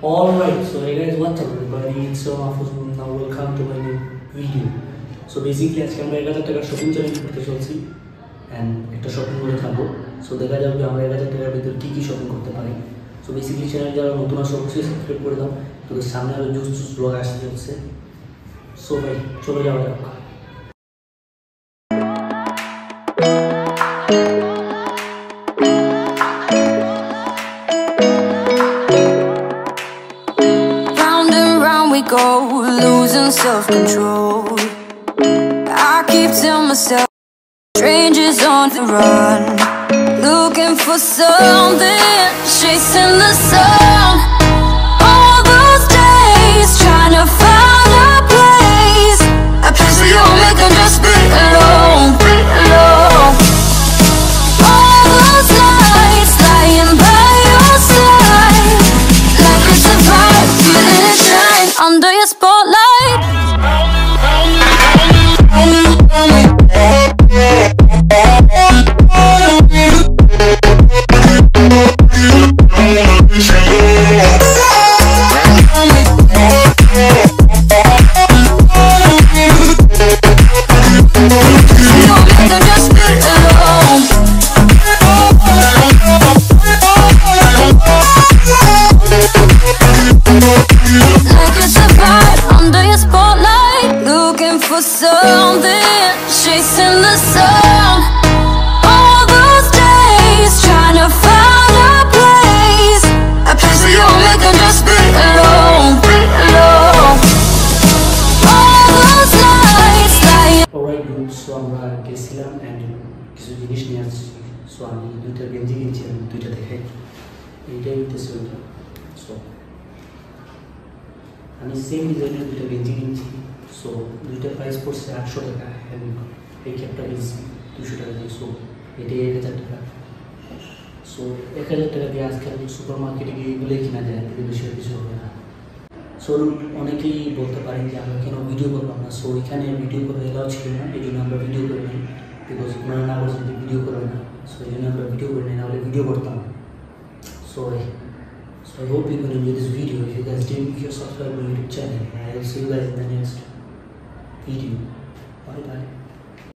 Alright, so hey guys, what's up everybody? It's Mahfouz. Now welcome to my new video. So basically আজকে আমরা 1000 টাকার shopping challenge করতে চলছি and একটা shopping করে থাকবো। সো দেখা যাবে আমরা 1000 টাকার ভিতর কি কি শপিং করতে পারি। সো বেসিক্যালি চ্যানেল যারা নতুন আসো অবশ্যই সাবস্ক্রাইব করে দাও। তো সামনে আরো জুস ব্লগ আসতে চলছে। সো ভাই চলে যাওয়া যাক। Go losing self-control. I keep telling myself strangers on the run, looking for something, chasing the sun. All those days trying to find a place where you make them just be alone, all those nights lying by your side, like a survivor, feeling it shine under your spotlight. For something, chasing the sun. All those days trying to find a place where you make them just be alone, all those nights lying. Alright dude, so আমরা গেছিলাম and কিছু জিনিস নিয়ে আসছি। So আমি দুইটা গেঞ্জি কিনছি, আমি দুইটা দেখাই। এইটাই হইতেছে ওইটা। সো আমি সেম ডিজাইনের দুইটা গেঞ্জি কিনছি। সো দুইটার প্রাইস পড়ছে 800 টাকা এবং এই ক্যাপটা কিনছি 200 টাকা দিয়ে। সো এটাই 1000 টাকা। সো 1000 টাকা দিয়ে আজকাল সুপার মার্কেটে গিয়ে এগুলোই কেনা যায়, এর বেশি কিছু হবে না। সো অনেকেই বলতে পারেন যে আমরা কেন ভিডিও করলাম না। সো এখানে ভিডিও করে এলাও ছিল না, এই জন্য আমরা ভিডিও করি নাই। বিকজ আপনারা না বলছেন যে ভিডিও করবে না, সো এই জন্য আমরা ভিডিও করি নাই, নাহলে ভিডিও করতাম। So I hope you're going to enjoy this video. If you guys did, make sure to subscribe to my YouTube channel. I will see you guys in the next video. Bye bye.